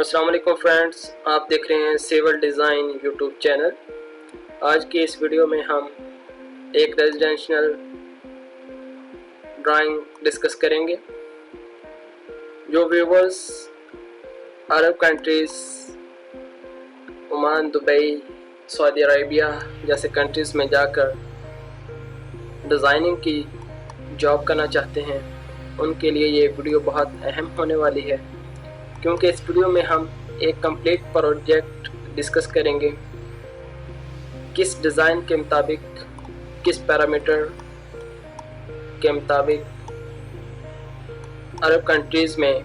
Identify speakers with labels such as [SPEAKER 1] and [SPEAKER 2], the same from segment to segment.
[SPEAKER 1] अस्सलाम वालेकुम फ्रेंड्स, आप देख रहे हैं सिविल डिज़ाइन यूट्यूब चैनल। आज की इस वीडियो में हम एक रेजिडेंशियल ड्राइंग डिस्कस करेंगे। जो viewers Arab countries, Oman, Dubai, Saudi Arabia जैसे कंट्रीज़ में जाकर डिज़ाइनिंग की जॉब करना चाहते हैं, उनके लिए ये वीडियो बहुत अहम होने वाली है, क्योंकि इस वीडियो में हम एक कंप्लीट प्रोजेक्ट डिस्कस करेंगे। किस डिज़ाइन के मुताबिक, किस पैरामीटर के मुताबिक अरब कंट्रीज़ में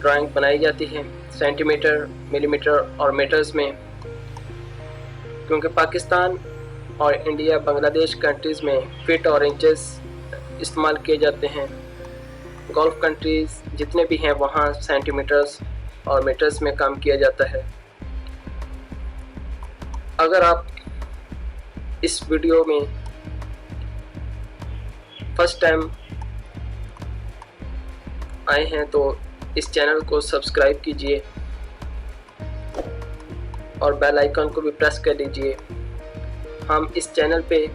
[SPEAKER 1] ड्राइंग बनाई जाती है, सेंटीमीटर, मिलीमीटर और मीटर्स में। क्योंकि पाकिस्तान और इंडिया, बांग्लादेश कंट्रीज़ में फीट और इंचेस इस्तेमाल किए जाते हैं। गल्फ़ कंट्रीज़ जितने भी हैं वहाँ सेंटीमीटर्स और मीटर्स में काम किया जाता है। अगर आप इस वीडियो में फर्स्ट टाइम आए हैं तो इस चैनल को सब्सक्राइब कीजिए और बेल आइकन को भी प्रेस कर लीजिए। हम इस चैनल पे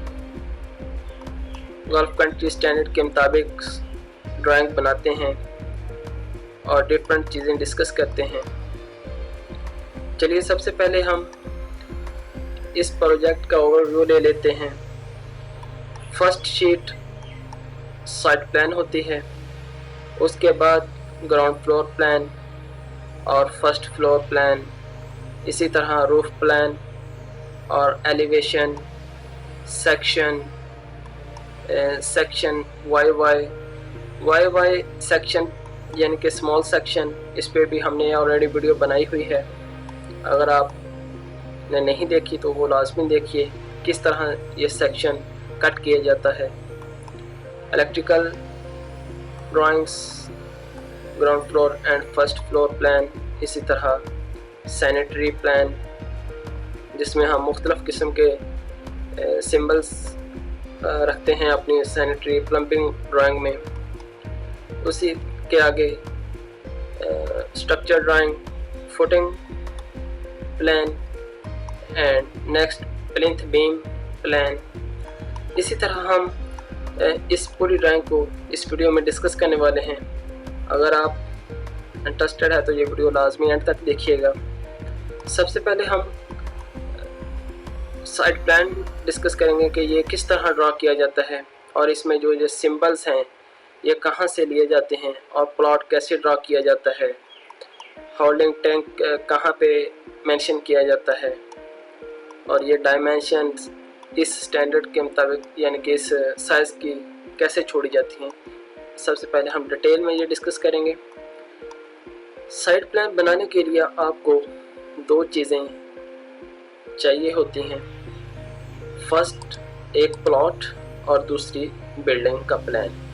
[SPEAKER 1] गल्फ़ कंट्री स्टैंडर्ड के मुताबिक ड्राइंग बनाते हैं और डिफरेंट चीज़ें डिस्कस करते हैं। चलिए सबसे पहले हम इस प्रोजेक्ट का ओवरव्यू ले लेते हैं। फर्स्ट शीट साइट प्लान होती है, उसके बाद ग्राउंड फ्लोर प्लान और फर्स्ट फ्लोर प्लान, इसी तरह रूफ प्लान और एलिवेशन, सेक्शन वाई सेक्शन यानी कि स्मॉल सेक्शन। इस पे भी हमने ऑलरेडी वीडियो बनाई हुई है, अगर आपने नहीं देखी तो वो लाजमी देखिए किस तरह ये सेक्शन कट किया जाता है। Electrical drawings, ground floor and first floor plan, इसी तरह सैनिटरी प्लान जिसमें हम मुख्तलिफ़ किस्म के सिंबल्स रखते हैं अपनी सैनिटरी प्लम्बिंग ड्राइंग में। उसी के आगे structure drawing, footing plan and next plinth beam plan. इसी तरह हम इस पूरी ड्राइंग को इस वीडियो में डिस्कस करने वाले हैं। अगर आप इंटरेस्टेड है तो ये वीडियो लाजमी एंड तक देखिएगा। सबसे पहले हम साइड प्लान डिस्कस करेंगे कि ये किस तरह ड्रा किया जाता है और इसमें जो सिंबल्स हैं ये कहाँ से लिए जाते हैं और प्लॉट कैसे ड्रा किया जाता है, होल्डिंग टैंक कहाँ पे मेंशन किया जाता है और ये डायमेंशंस इस स्टैंडर्ड के मुताबिक यानी कि इस साइज़ की कैसे छोड़ी जाती हैं। सबसे पहले हम डिटेल में ये डिस्कस करेंगे। साइड प्लान बनाने के लिए आपको दो चीज़ें चाहिए होती हैं। फर्स्ट एक प्लॉट और दूसरी बिल्डिंग का प्लान।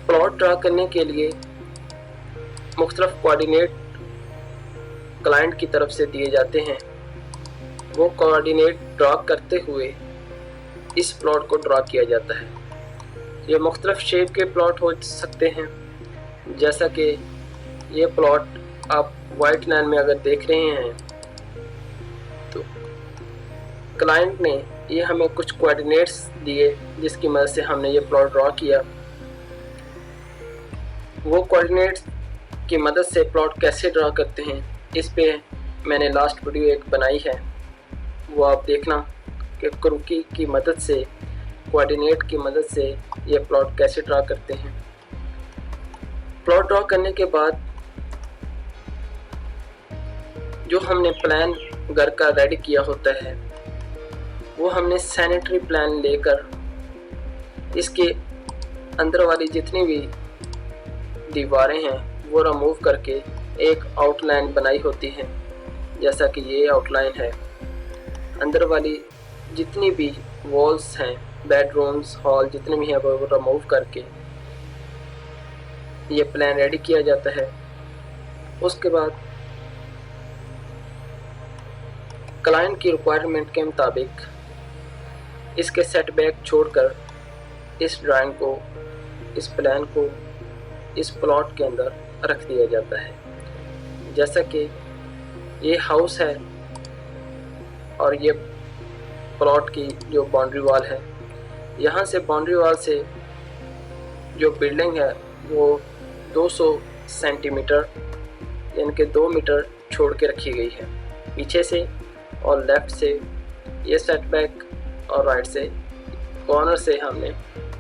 [SPEAKER 1] प्लॉट ड्रा करने के लिए मुख्तलिफ कोऑर्डिनेट क्लाइंट की तरफ से दिए जाते हैं। वो कोऑर्डिनेट ड्रा करते हुए इस प्लॉट को ड्रा किया जाता है। ये मुख्तलिफ शेप के प्लॉट हो सकते हैं, जैसा कि ये प्लॉट आप वाइट लाइन में अगर देख रहे हैं तो क्लाइंट ने ये हमें कुछ कोऑर्डिनेट्स दिए जिसकी मदद से हमने ये प्लॉट ड्रा किया। वो कोऑर्डिनेट्स की मदद से प्लॉट कैसे ड्रा करते हैं इस पे मैंने लास्ट वीडियो एक बनाई है, वो आप देखना कि क्रूकी की मदद से, कोऑर्डिनेट की मदद से ये प्लॉट कैसे ड्रा करते हैं। प्लॉट ड्रा करने के बाद जो हमने प्लान घर का रेडी किया होता है वो हमने सैनिटरी प्लान लेकर इसके अंदर वाली जितनी भी दीवारें हैं वो रिमूव करके एक आउटलाइन बनाई होती है, जैसा कि ये आउटलाइन है। अंदर वाली जितनी भी वॉल्स हैं, बेडरूम्स, हॉल जितने भी हैं वो रिमूव करके ये प्लान रेडी किया जाता है। उसके बाद क्लाइंट की रिक्वायरमेंट के मुताबिक इसके सेटबैक छोड़कर इस ड्राइंग को, इस प्लान को इस प्लॉट के अंदर रख दिया जाता है। जैसा कि ये हाउस है और ये प्लॉट की जो बाउंड्री वॉल है, यहाँ से बाउंड्री वॉल से जो बिल्डिंग है वो 200 सेंटीमीटर यानी कि 2 मीटर छोड़ के रखी गई है पीछे से, और लेफ़्ट से ये सेटबैक और राइट से कॉर्नर से हमने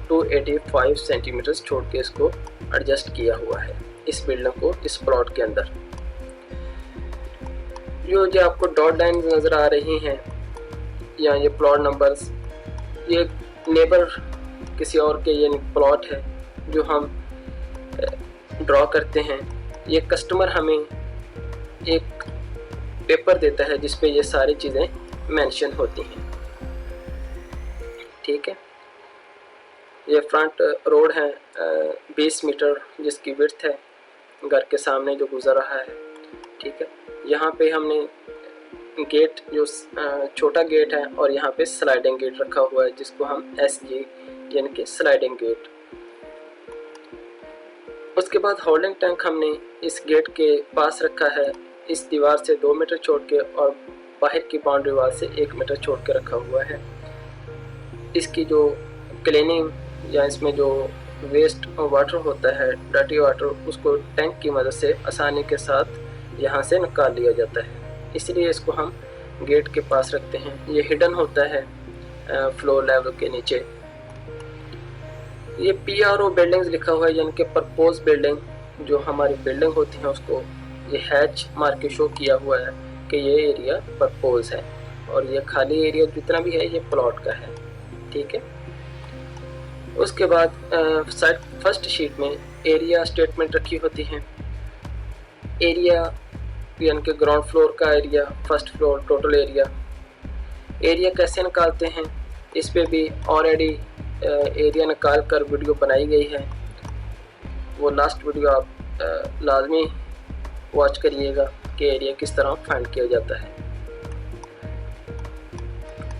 [SPEAKER 1] 285 सेंटीमीटर छोड़ के इसको एडजस्ट किया हुआ है इस बिल्डिंग को इस प्लॉट के अंदर। जो आपको डॉट लाइन नज़र आ रही हैं या ये प्लॉट नंबर्स, ये नेबर किसी और के ये प्लॉट है जो हम ड्रॉ करते हैं। ये कस्टमर हमें एक पेपर देता है जिस पे ये सारी चीज़ें मेंशन होती हैं, ठीक है। ये फ्रंट रोड है 20 मीटर जिसकी विड्थ है घर के सामने जो गुजर रहा है, ठीक है। यहाँ पे हमने गेट जो छोटा गेट है और यहाँ पे स्लाइडिंग गेट रखा हुआ है जिसको हम SG यानी कि स्लाइडिंग गेट। उसके बाद होल्डिंग टैंक हमने इस गेट के पास रखा है, इस दीवार से 2 मीटर छोड़ के और बाहर की बाउंड्री वाल से 1 मीटर छोड़ के रखा हुआ है। इसकी जो क्लीनिंग या इसमें जो वेस्ट वाटर होता है, डर्टी वाटर, उसको टैंक की मदद से आसानी के साथ यहाँ से निकाल लिया जाता है, इसलिए इसको हम गेट के पास रखते हैं। ये हिडन होता है फ्लोर लेवल के नीचे। ये PRO बिल्डिंग्स लिखा हुआ है यानी कि प्रपोज बिल्डिंग, जो हमारी बिल्डिंग होती है उसको ये हैच मार के शो किया हुआ है कि ये एरिया प्रपोज है, और ये खाली एरिया जितना भी है ये प्लॉट का है, ठीक है। उसके बाद साइड फर्स्ट शीट में एरिया स्टेटमेंट रखी होती है। एरिया यानी कि ग्राउंड फ्लोर का area, first floor total area. Area कैसे निकालते हैं इस पे भी ऑलरेडी एरिया निकाल कर वीडियो बनाई गई है, वो लास्ट वीडियो आप लाजमी वॉच करिएगा कि एरिया किस तरह फाइंड किया जाता है।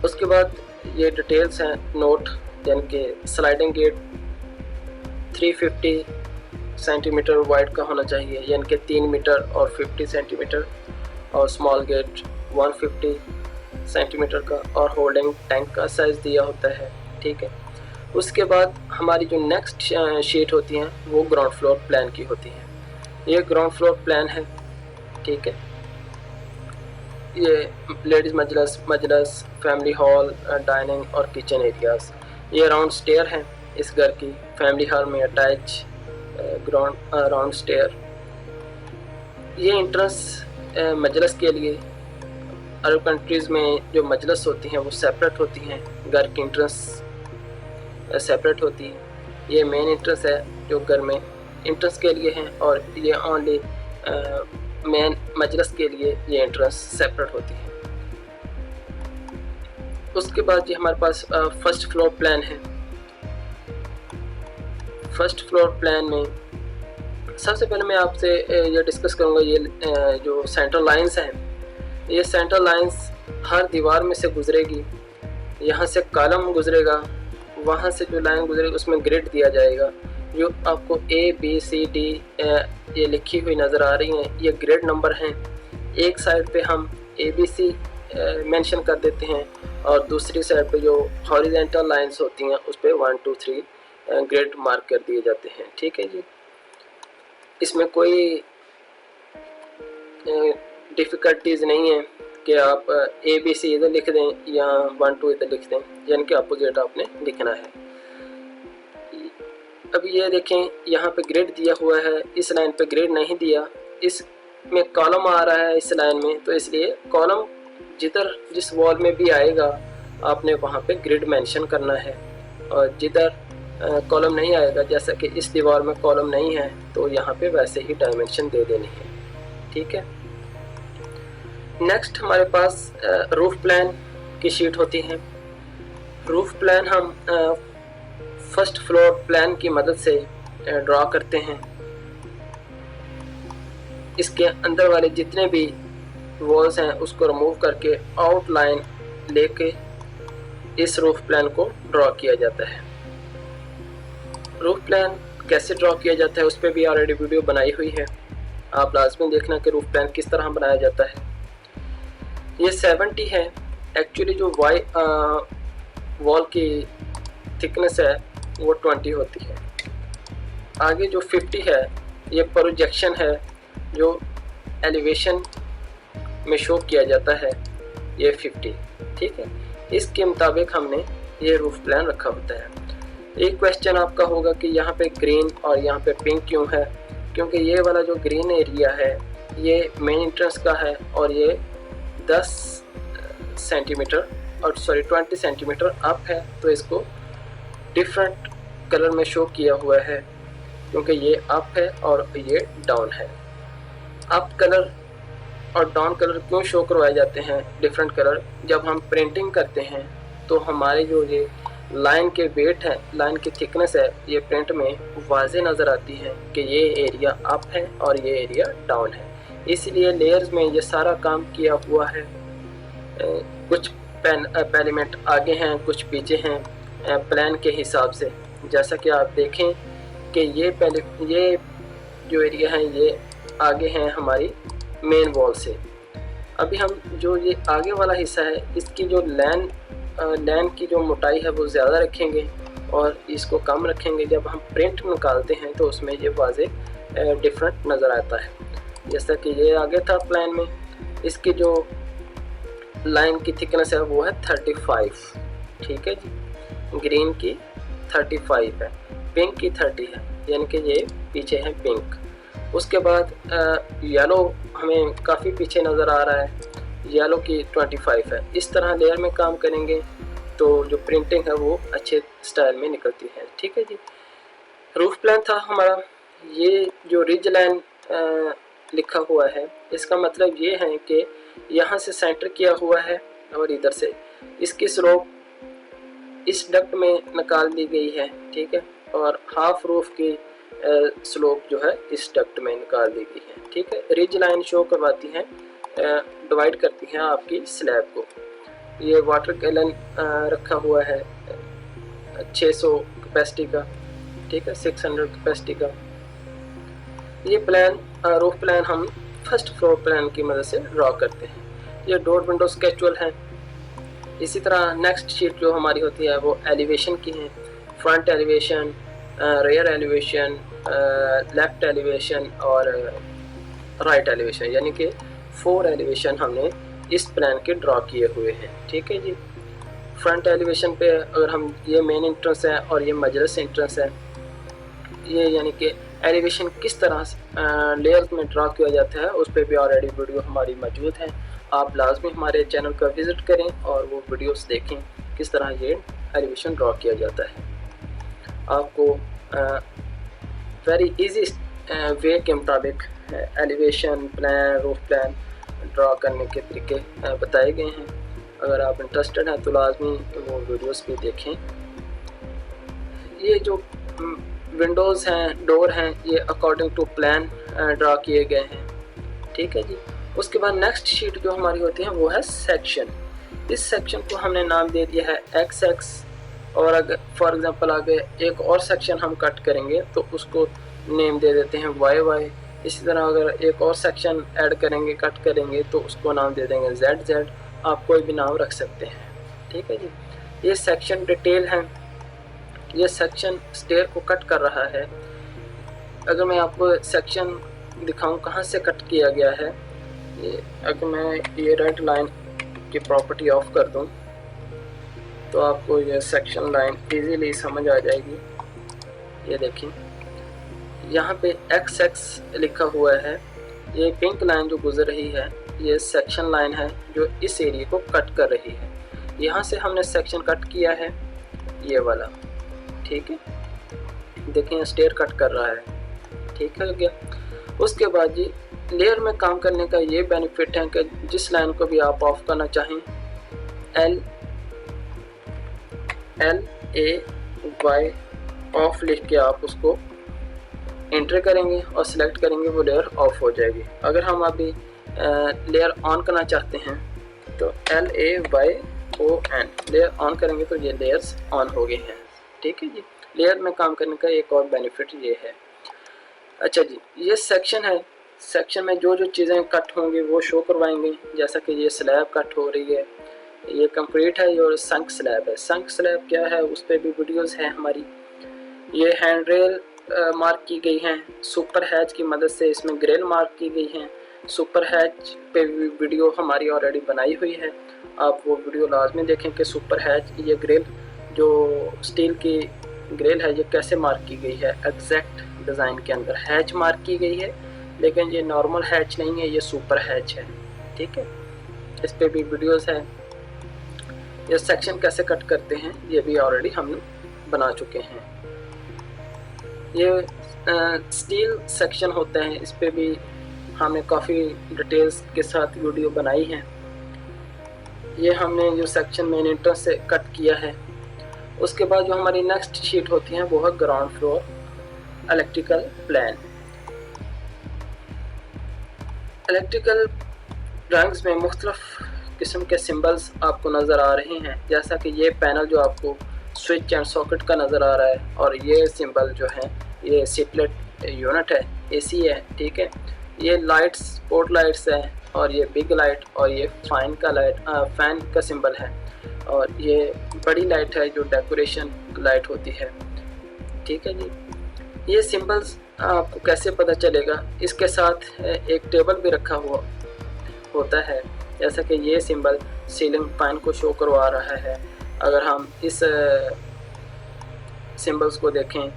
[SPEAKER 1] उसके बाद ये डिटेल्स हैं नोट, यानी कि स्लाइडिंग गेट 350 सेंटीमीटर वाइड का होना चाहिए यानी कि 3 मीटर और 50 सेंटीमीटर, और स्मॉल गेट 150 सेंटीमीटर का, और होल्डिंग टैंक का साइज़ दिया होता है, ठीक है। उसके बाद हमारी जो नेक्स्ट शीट होती हैं वो ग्राउंड फ्लोर प्लान की होती है। ये ग्राउंड फ्लोर प्लान है, ठीक है। ये लेडीज़ मजलिस, फैमिली हॉल, डाइनिंग और किचन एरियाज़। ये राउंड स्टेयर हैं इस घर की, फैमिली हॉल में अटैच ग्राउंड राउंड स्टेयर। ये इंट्रेंस मजलिस के लिए, अरब कंट्रीज़ में जो मजलिस होती हैं वो सेपरेट होती हैं, घर की इंट्रेंस सेपरेट होती है। ये मेन इंट्रेंस है जो घर में इंट्रेंस के लिए है, और ये ओनली मेन मजलिस के लिए ये इंट्रेंस सेपरेट होती है। उसके बाद ये हमारे पास फर्स्ट फ्लोर प्लान है। फर्स्ट फ्लोर प्लान में सबसे पहले मैं आपसे ये डिस्कस करूँगा, ये जो सेंट्रल लाइंस हैं, ये सेंट्रल लाइंस हर दीवार में से गुजरेगी। यहाँ से कॉलम गुजरेगा, वहाँ से जो लाइन गुजरेगी उसमें ग्रिड दिया जाएगा। जो आपको ABCD ये लिखी हुई नज़र आ रही हैं, ये ग्रिड नंबर हैं। एक साइड पे हम ABC मेंशन कर देते हैं, और दूसरी साइड पे जो हॉरिजेंटल लाइंस होती हैं उस पर 1 2 3 ग्रिड मार्क कर दिए जाते हैं, ठीक है जी। इसमें कोई डिफ़िकल्टीज़ नहीं है कि आप ABC इधर लिख दें या 1 2 इधर लिख दें, यानी कि अपोजिट आपने लिखना है। अब ये देखें यहाँ पे ग्रिड दिया हुआ है, इस लाइन पे ग्रिड नहीं दिया, इसमें कॉलम आ रहा है इस लाइन में, तो इसलिए कॉलम जिस वॉल में भी आएगा आपने वहाँ पे ग्रिड मेंशन करना है, और जिधर कॉलम नहीं आएगा, जैसा कि इस दीवार में कॉलम नहीं है, तो यहाँ पे वैसे ही डायमेंशन दे देनी है, ठीक है। नेक्स्ट हमारे पास रूफ प्लान की शीट होती है। रूफ प्लान हम फर्स्ट फ्लोर प्लान की मदद से ड्रॉ करते हैं। इसके अंदर वाले जितने भी वॉल्स हैं उसको रिमूव करके आउटलाइन लेके इस रूफ प्लान को ड्रॉ किया जाता है। रूफ प्लान कैसे ड्रॉ किया जाता है उस पर भी ऑलरेडी वीडियो बनाई हुई है, आप लाजमी देखना कि रूफ प्लान किस तरह बनाया जाता है। ये 70 है, एक्चुअली जो वॉल की थिकनेस है वो 20 होती है। आगे जो 50 है ये प्रोजेक्शन है जो एलिवेशन में शो किया जाता है, ये 50, ठीक है। इसके मुताबिक हमने ये रूफ प्लान रखा होता है। एक क्वेश्चन आपका होगा कि यहाँ पे ग्रीन और यहाँ पे पिंक क्यों है, क्योंकि ये वाला जो ग्रीन एरिया है ये मेन एंट्रेंस का है और ये 10 सेंटीमीटर और 20 सेंटीमीटर अप है, तो इसको डिफरेंट कलर में शो किया हुआ है क्योंकि ये अप है और ये डाउन है। अप कलर और डाउन कलर क्यों शो करवाए जाते हैं डिफरेंट कलर, जब हम प्रिंटिंग करते हैं तो हमारे जो ये लाइन के वेट है, लाइन की थिकनेस है, ये प्रिंट में वाज़े नज़र आती है कि ये एरिया अप है और ये एरिया डाउन है। इसलिए लेयर्स में ये सारा काम किया हुआ है। कुछ एलिमेंट आगे हैं, कुछ पीछे हैं प्लान के हिसाब से। जैसा कि आप देखें कि ये जो एरिया है ये आगे हैं हमारी मेन वॉल से। अभी हम जो ये आगे वाला हिस्सा है इसकी जो लैन की जो मोटाई है वो ज़्यादा रखेंगे और इसको कम रखेंगे। जब हम प्रिंट निकालते हैं तो उसमें ये वाज़े डिफरेंट नज़र आता है। जैसा कि ये आगे था प्लान में, इसकी जो लाइन की थिकनेस है वो है 35, ठीक है जी। ग्रीन की 35 है, पिंक की 30 है, यानी कि ये पीछे है पिंक। उसके बाद येलो हमें काफ़ी पीछे नज़र आ रहा है, येलो की 25 है। इस तरह लेयर में काम करेंगे तो जो प्रिंटिंग है वो अच्छे स्टाइल में निकलती है, ठीक है जी। रूफ प्लान था हमारा। ये जो रिज लाइन लिखा हुआ है इसका मतलब ये है कि यहाँ से सेंटर किया हुआ है और इधर से इसकी स्लोप इस डक्ट में निकाल दी गई है, ठीक है, और हाफ रूफ की स्लोप जो है इस डक्ट में निकाल दी गई है, ठीक है। रिज लाइन शो करवाती हैं, डिवाइड करती हैं आपकी स्लैब को। ये वाटर गैलन रखा हुआ है 600 कैपेसिटी का, ठीक है, 600 कैपेसिटी का। ये प्लान रूफ प्लान हम फर्स्ट फ्लोर प्लान की मदद से ड्रॉ करते हैं। ये डोर विंडो स्केचुअल है। इसी तरह नेक्स्ट शीट जो हमारी होती है वो एलिवेशन की है। Front elevation, rear elevation, left elevation और राइट एलिवेशन, यानी कि 4 एलिवेशन हमने इस प्लान के ड्रॉ किए हुए हैं, ठीक है जी। फ्रंट एलिवेशन पे अगर हम, ये मेन एंट्रेंस है और ये मजलिस एंट्रेंस है, ये यानी कि एलिवेशन किस तरह लेयर्स में ड्रॉ किया जाता है उस पर भी ऑलरेडी वीडियो हमारी मौजूद है। आप लाजमी हमारे चैनल का विज़िट करें और वो वीडियोस देखें किस तरह ये एलिवेशन ड्रॉ किया जाता है। आपको वेरी इजी वे के मुताबिक elevation plan, roof plan draw करने के तरीके बताए गए हैं। अगर आप इंटरेस्टेड हैं तो लाजमी वो वीडियोस भी देखें। ये जो विंडोज़ हैं, डोर हैं, ये अकॉर्डिंग टू प्लान ड्रॉ किए गए हैं, ठीक है जी। उसके बाद नेक्स्ट शीट जो हमारी होती है वो है सेक्शन। इस सेक्शन को हमने नाम दे दिया है XX, और अगर फॉर एग्जांपल आगे एक और सेक्शन हम कट करेंगे तो उसको नेम दे देते हैं YY। इसी तरह अगर एक और सेक्शन ऐड करेंगे, कट करेंगे, तो उसको नाम दे देंगे ZZ। आप कोई भी नाम रख सकते हैं, ठीक है जी। ये सेक्शन डिटेल है। ये सेक्शन स्टेयर को कट कर रहा है। अगर मैं आपको सेक्शन दिखाऊं कहाँ से कट किया गया है, ये अगर मैं ये रेड लाइन की प्रॉपर्टी ऑफ कर दूं तो आपको ये सेक्शन लाइन इजीली समझ आ जाएगी। ये देखें यहाँ पे XX लिखा हुआ है। ये पिंक लाइन जो गुजर रही है ये सेक्शन लाइन है जो इस एरिया को कट कर रही है। यहाँ से हमने सेक्शन कट किया है ये वाला, ठीक है, देखें स्टेयर कट कर रहा है, ठीक है क्या। उसके बाद जी लेयर में काम करने का ये बेनिफिट है कि जिस लाइन को भी आप ऑफ करना चाहें LAY ऑफ लिख के आप उसको एंटर करेंगे और सिलेक्ट करेंगे, वो लेयर ऑफ हो जाएगी। अगर हम अभी लेयर ऑन करना चाहते हैं तो LAYON लेयर ऑन करेंगे तो ये लेयर्स ऑन हो गए हैं, ठीक है जी। लेयर में काम करने का एक और बेनिफिट ये है। अच्छा जी, ये सेक्शन है, सेक्शन में जो जो चीज़ें कट होंगी वो शो करवाएंगे। जैसा कि ये स्लैब कट हो रही है, ये कंक्रीट है और संक स्लैब है। संक स्लैब क्या है, उस पर भी वीडियोस हैं हमारी। ये हैंड रेल मार्क की गई हैं, सुपर हैच की मदद से इसमें ग्रिल मार्क की गई हैं। सुपर हैच पे भी वीडियो हमारी ऑलरेडी बनाई हुई है, आप वो वीडियो लाजमी देखें कि सुपर हैच ये ग्रिल जो स्टील की ग्रिल है ये कैसे मार्क की गई है। एग्जैक्ट डिज़ाइन के अंदर हैच मार्क की गई है, लेकिन ये नॉर्मल हैच नहीं है, ये सुपर हैच है। ठीक है, इस पे भी वीडियोस है। ये सेक्शन कैसे कट करते हैं ये भी ऑलरेडी हम बना चुके हैं। ये स्टील सेक्शन होता है, इस पे भी हमने काफ़ी डिटेल्स के साथ वीडियो बनाई है। ये हमने जो सेक्शन मेन इंट्रेंस से कट किया है। उसके बाद जो हमारी नेक्स्ट शीट होती है वो है ground floor electrical plan. Electrical drawings में मुख्तलिफ किस्म के सिंबल्स आपको नज़र आ रहे हैं, जैसा कि ये पैनल जो आपको स्विच एंड सॉकेट का नज़र आ रहा है, और ये सिंबल जो है ये सिपलेट यूनिट है, एसी है। ठीक है, ये लाइट्स स्पॉट लाइट्स है, और ये बिग लाइट, और ये फैन का सिंबल है, और ये बड़ी लाइट है जो डेकोरेशन लाइट होती है। ठीक है जी, ये सिंबल्स आपको कैसे पता चलेगा, इसके साथ एक टेबल भी रखा हुआ होता है। जैसा कि ये सिंबल सीलिंग फैन को शो करवा रहा है। अगर हम इस सिंबल्स को देखें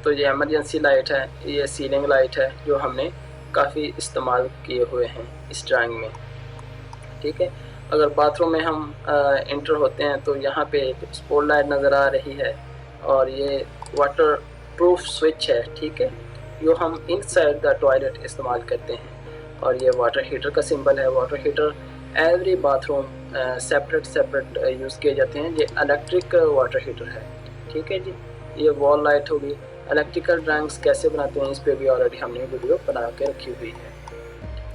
[SPEAKER 1] तो ये इमरजेंसी लाइट है, ये सीलिंग लाइट है जो हमने काफ़ी इस्तेमाल किए हुए हैं इस ड्राइंग में। ठीक है, अगर बाथरूम में हम इंटर होते हैं तो यहाँ पे एक स्पॉट लाइट नज़र आ रही है, और ये वाटर प्रूफ स्विच है। ठीक है, जो हम इनसाइड द टॉयलेट इस्तेमाल करते हैं। और ये वाटर हीटर का सिंबल है। Water heater every bathroom separate use किए जाते हैं। ये इलेक्ट्रिक वाटर हीटर है। ठीक है जी, ये वॉल लाइट होगी। इलेक्ट्रिकल ड्राइंग्स कैसे बनाते हैं इस पर भी ऑलरेडी हमने वीडियो बना के रखी हुई है।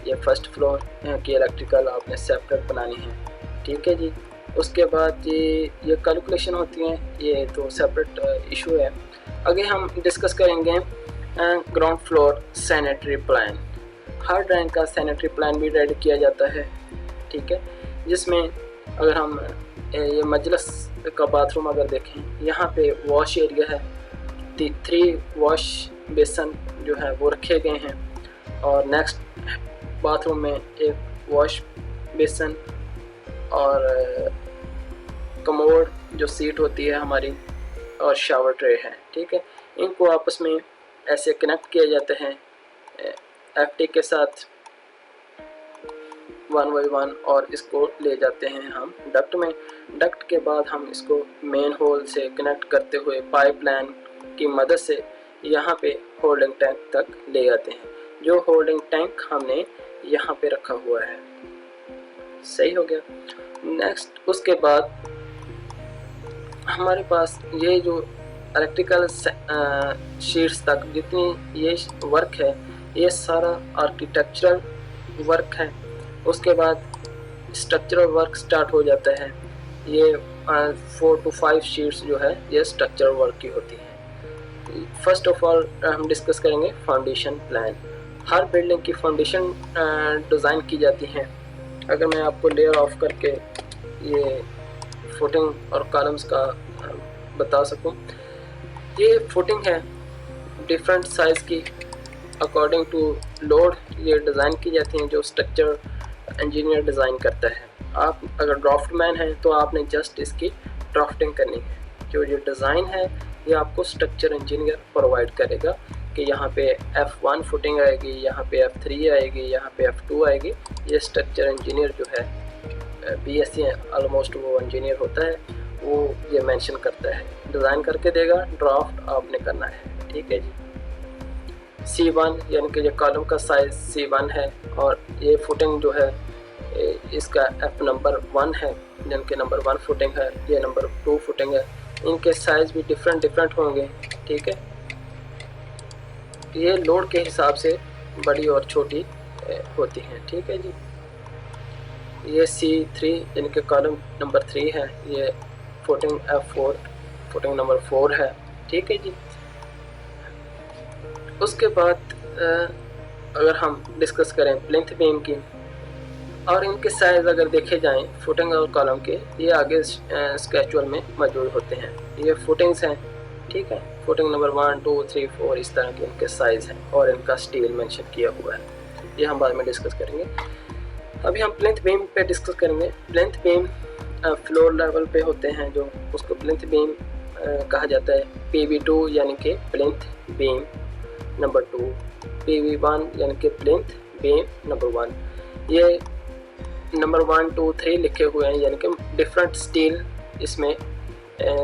[SPEAKER 1] ये फर्स्ट फ्लोर की इलेक्ट्रिकल आपने सेपरेट बनानी है। ठीक है जी, उसके बाद ये कैलकुलेशन होती हैं, ये तो सेपरेट इशू है। आगे हम डिस्कस करेंगे ग्राउंड फ्लोर सैनिटरी प्लान। हर ड्राइंग का सैनिटरी प्लान भी रेडी किया जाता है। ठीक है, जिसमें अगर हम ये मजलिस का बाथरूम अगर देखें, यहाँ पे वॉश एरिया है, 3 वॉश बेसन जो है वो रखे गए हैं, और नेक्स्ट बाथरूम में एक वॉश बेसन और कमोड जो सीट होती है हमारी, और शावर ट्रे है। ठीक है, इनको आपस में ऐसे कनेक्ट किया जाते हैं एफटी के साथ 1 बाई 1, और इसको ले जाते हैं हम डक्ट में। डक्ट के बाद हम इसको मेन होल से कनेक्ट करते हुए पाइपलाइन की मदद से यहाँ पे होल्डिंग टैंक तक ले जाते हैं, जो होल्डिंग टैंक हमने यहाँ पे रखा हुआ है। सही हो गया। नेक्स्ट उसके बाद हमारे पास ये जो इलेक्ट्रिकल शीट्स तक जितनी ये वर्क है, ये सारा आर्किटेक्चरल वर्क है। उसके बाद स्ट्रक्चरल वर्क स्टार्ट हो जाता है। ये 4 to 5 शीट्स जो है ये स्ट्रक्चरल वर्क की होती है। फर्स्ट ऑफ ऑल हम डिस्कस करेंगे फाउंडेशन प्लान। हर बिल्डिंग की फाउंडेशन डिज़ाइन की जाती है। अगर मैं आपको लेयर ऑफ करके ये फुटिंग और कॉलम्स का बता सकूं, ये फुटिंग है डिफरेंट साइज़ की अकॉर्डिंग टू लोड ये डिज़ाइन की जाती हैं, जो स्ट्रक्चर इंजीनियर डिज़ाइन करता है। आप अगर ड्राफ्टमैन हैं तो आपने जस्ट इसकी ड्राफ्टिंग करनी है। जो ये डिज़ाइन है ये आपको स्ट्रक्चर इंजीनियर प्रोवाइड करेगा कि यहाँ पे F1 फुटिंग आएगी, यहाँ पे F3 आएगी, यहाँ पे F2 आएगी। ये स्ट्रक्चर इंजीनियर जो है BSc ऑलमोस्ट वो इंजीनियर होता है, वो ये मेंशन करता है, डिज़ाइन करके देगा, ड्राफ्ट आपने करना है। ठीक है जी। C1 यानी कि ये कॉलम का साइज़ C1 है, और ये फुटिंग जो है इसका F नंबर 1 है, यानी कि नंबर 1 फुटिंग है, ये नंबर 2 फुटिंग है। इनके साइज़ भी डिफरेंट होंगे। ठीक है, ये लोड के हिसाब से बड़ी और छोटी होती हैं। ठीक है जी। ये C3 यानी कि कॉलम नंबर 3 है, ये फुटिंग F4 फुटिंग नंबर 4 है। ठीक है जी। उसके बाद अगर हम डिस्कस करें प्लिंथ बीम की और इनके साइज अगर देखे जाएं फुटिंग और कॉलम के, ये आगे स्केचुअल में मौजूद होते हैं। ये फुटिंग्स हैं, ठीक है, फुटिंग नंबर 1 2 3 4 इस तरह के इनके साइज हैं और इनका स्टील मेंशन किया हुआ है। ये हम बाद में डिस्कस करेंगे। अभी हम प्लिंथ बीम पे डिस्कस करेंगे। प्लिंथ बीम फ्लोर लेवल पे होते हैं, जो उसको प्लिंथ बीम कहा जाता है। PV2 यानी कि प्लिंथ बीम नंबर 2, PV1 यानी कि प्लिंथ बीम नंबर 1। ये नंबर 1 2 3 लिखे हुए हैं, यानी कि डिफरेंट स्टील इसमें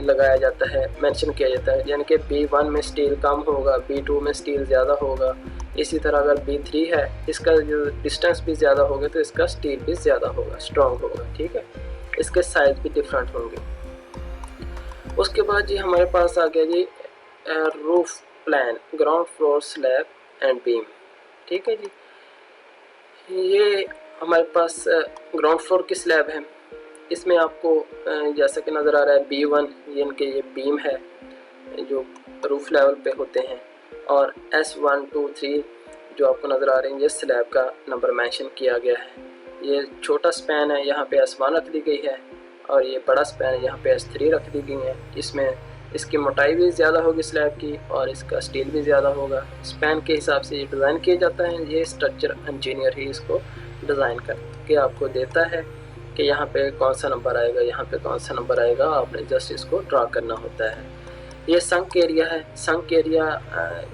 [SPEAKER 1] लगाया जाता है, मेंशन किया जाता है। यानी कि B1 में स्टील कम होगा, B2 में स्टील ज़्यादा होगा। इसी तरह अगर B3 है, इसका जो डिस्टेंस भी ज़्यादा होगा तो इसका स्टील भी ज़्यादा होगा, स्ट्रॉन्ग होगा, ठीक है। इसके साइज भी डिफरेंट होंगे। उसके बाद जी हमारे पास आ गया जी roof plan, ground floor slab and beam, ठीक है जी। ये हमारे पास ग्राउंड फ्लोर की स्लैब है। इसमें आपको जैसा कि नज़र आ रहा है B1 यानी ये बीम है जो रूफ लेवल पे होते हैं, और S1 2 3 जो आपको नज़र आ रहे हैं, ये स्लैब का नंबर मेंशन किया गया है। ये छोटा स्पैन है, यहाँ पे S1 रख दी गई है, और ये बड़ा स्पैन है, यहाँ पे S3 रख दी गई है। इसमें इसकी मोटाई भी ज़्यादा होगी स्लैब की, और इसका स्टील भी ज़्यादा होगा। स्पैन के हिसाब से ये डिज़ाइन किया जाता है। ये स्ट्रक्चर इंजीनियर ही इसको डिज़ाइन करके आपको देता है कि यहाँ पे कौन सा नंबर आएगा, यहाँ पे कौन सा नंबर आएगा, आपने जस्ट इसको ड्रा करना होता है। ये संक एरिया है। संक एरिया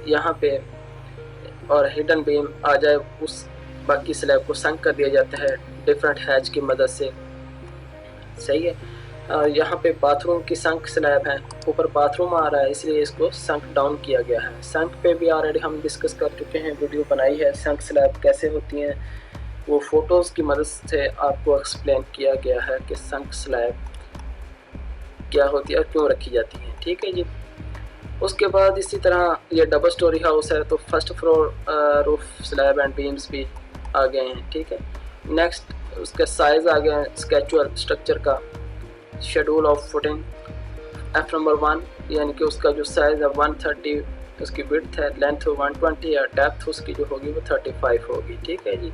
[SPEAKER 1] यहाँ पे और हिडन बीम आ जाए, उस बाकी स्लैब को संक कर दिया जाता है डिफरेंट हैच की मदद से, सही है। यहाँ पे बाथरूम की संक स्लैब है, ऊपर बाथरूम आ रहा है इसलिए इसको संक डाउन किया गया है। संक पे भी ऑलरेडी हम डिस्कस कर चुके हैं, वीडियो बनाई है, संक स्लैब कैसे होती हैं वो फ़ोटोज़ की मदद से आपको एक्सप्लेन किया गया है कि संक स्लैब क्या होती है और क्यों रखी जाती है, ठीक है जी। उसके बाद इसी तरह ये डबल स्टोरी हाउस है, तो first floor roof slab and beams भी आ गए हैं, ठीक है। नेक्स्ट उसका साइज़ आ गया है स्केचुअल स्ट्रक्चर का, schedule of footing F number 1 यानी कि उसका जो साइज़ है 130 उसकी विड्थ है, लेंथ 120 है, डेप्थ उसकी जो होगी वो 35 होगी, ठीक है जी।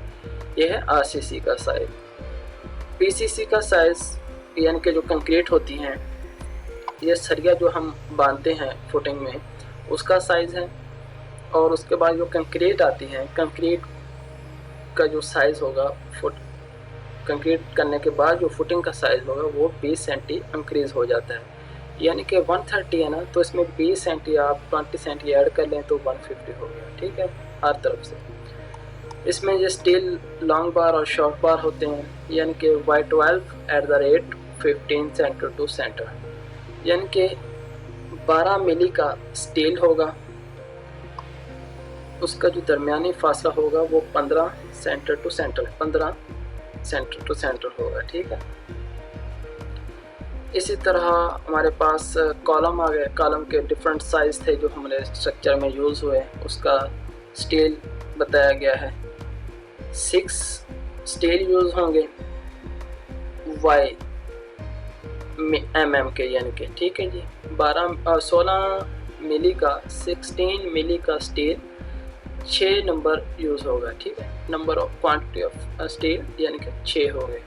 [SPEAKER 1] ये है RCC का साइज़। PCC का साइज़ यानी कि जो कंक्रीट होती हैं, ये सरिया जो हम बांधते हैं फुटिंग में, उसका साइज़ है। और उसके बाद जो कंक्रीट आती है, कंक्रीट का जो साइज़ होगा, फुट कंक्रीट करने के बाद जो फुटिंग का साइज़ होगा वो 20 सेंटी इंक्रीज़ हो जाता है। यानी कि 130 है ना, तो इसमें 20 सेंटी आप 20 सेंटी ऐड कर लें तो 150 हो गया, ठीक है, हर तरफ से। इसमें ये स्टील लॉन्ग बार और शॉर्ट बार होते हैं, यानी कि Y12 @ 15 सेंटर टू सेंटर, यानी कि 12 मिली का स्टील होगा, उसका जो दरमियानी फासला होगा वो 15 centre to centre, 15 centre to centre होगा, ठीक है। इसी तरह हमारे पास कॉलम आ गए। कॉलम के डिफरेंट साइज़ थे जो हमारे स्ट्रक्चर में यूज़ हुए, उसका स्टील बताया गया है। 6 स्टील यूज़ होंगे mm के, यानी कि, ठीक है जी। 16 मिली का 16 मिली का स्टील 6 नंबर यूज़ होगा, ठीक है, number of quantity of steel यानी कि 6 हो गए।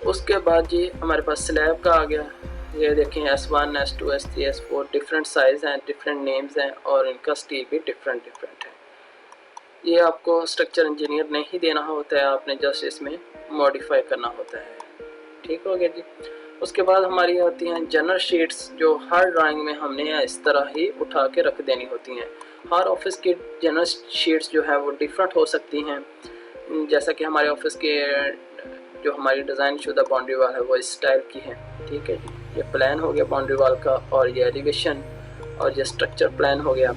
[SPEAKER 1] उसके बाद जी हमारे पास स्लैब का आ गया। ये देखें S1 S2 S3 S4 different size हैं, डिफरेंट नेम्स हैं, और इनका स्टील भी डिफरेंट है। ये आपको स्ट्रक्चर इंजीनियर ने ही देना होता है, आपने जस्ट इसमें मॉडिफाई करना होता है, ठीक हो गया जी। उसके बाद हमारी आती हैं जनरल शीट्स, जो हर ड्राइंग में हमने इस तरह ही उठा के रख देनी होती हैं। हर ऑफिस की जनरल शीट्स जो है वो डिफरेंट हो सकती हैं। जैसा कि हमारे ऑफिस के जो हमारी डिज़ाइन शुदा बाउंड्री वाल है वो इस स्टाइल की है, ठीक है जी। ये प्लान हो गया बाउंड्री वाल का, और ये एलिवेशन, और ये स्ट्रक्चर प्लान हो गया।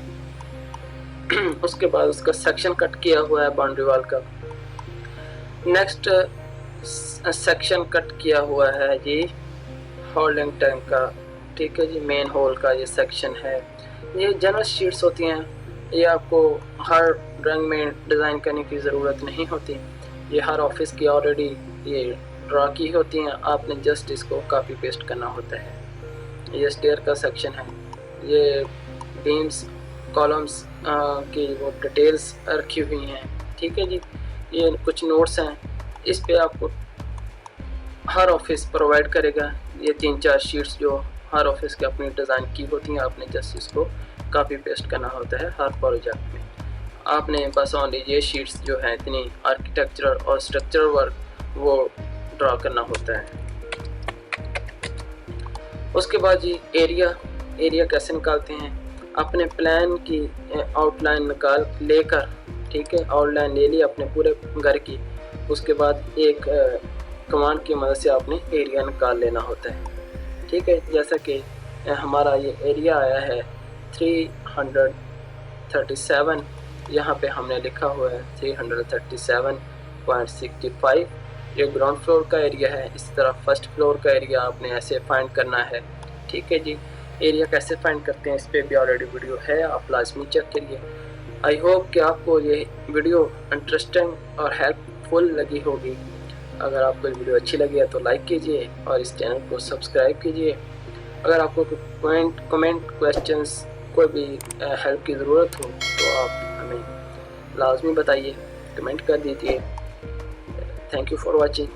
[SPEAKER 1] उसके बाद उसका सेक्शन कट किया हुआ है बाउंड्री वाल का। नेक्स्ट सेक्शन कट किया हुआ है जी होल्डिंग टैंक का, ठीक है जी, मेन होल का ये सेक्शन है। ये जनरल शीट्स होती हैं, ये आपको हर ड्राइंग में डिज़ाइन करने की ज़रूरत नहीं होती, ये हर ऑफिस की ऑलरेडी ये ड्रा की होती हैं, आपने जस्ट इसको कॉपी पेस्ट करना होता है। ये स्टेयर का सेक्शन है, ये बीम्स कॉलम्स की वो डिटेल्स रखी हुई हैं। ठीक है जी, ये कुछ नोट्स हैं, इस पे आपको हर ऑफिस प्रोवाइड करेगा। ये 3-4 शीट्स जो हर ऑफिस के अपनी डिज़ाइन की होती हैं, आपने जस्ट इसको कॉपी पेस्ट करना होता है हर प्रोजेक्ट में। आपने बस ओनली ये शीट्स जो हैं इतनी आर्किटेक्चरल और स्ट्रक्चरल वर्क वो ड्रा करना होता है। उसके बाद जी एरिया कैसे निकालते हैं, अपने प्लान की आउटलाइन निकाल लेकर, ठीक है, आउटलाइन ले ली अपने पूरे घर की, उसके बाद एक कमांड की मदद से आपने एरिया निकाल लेना होता है। ठीक है, जैसा कि हमारा ये एरिया आया है 337, यहाँ पे हमने लिखा हुआ है 337.65, ये ग्राउंड फ्लोर का एरिया है। इस तरह फर्स्ट फ्लोर का एरिया आपने ऐसे फाइंड करना है। ठीक है जी, एरिया कैसे फाइंड करते हैं इस पर भी ऑलरेडी वीडियो है, आप लाजमी चेक करिए। आई होप कि आपको ये वीडियो इंटरेस्टिंग और हेल्पफुल लगी होगी। अगर आपको वीडियो अच्छी लगी है तो लाइक कीजिए और इस चैनल को सब्सक्राइब कीजिए। अगर आपको कोई कमेंट क्वेश्चंस कोई भी हेल्प की ज़रूरत हो तो आप हमें लाजमी बताइए, कमेंट कर दीजिए। Thank you for watching.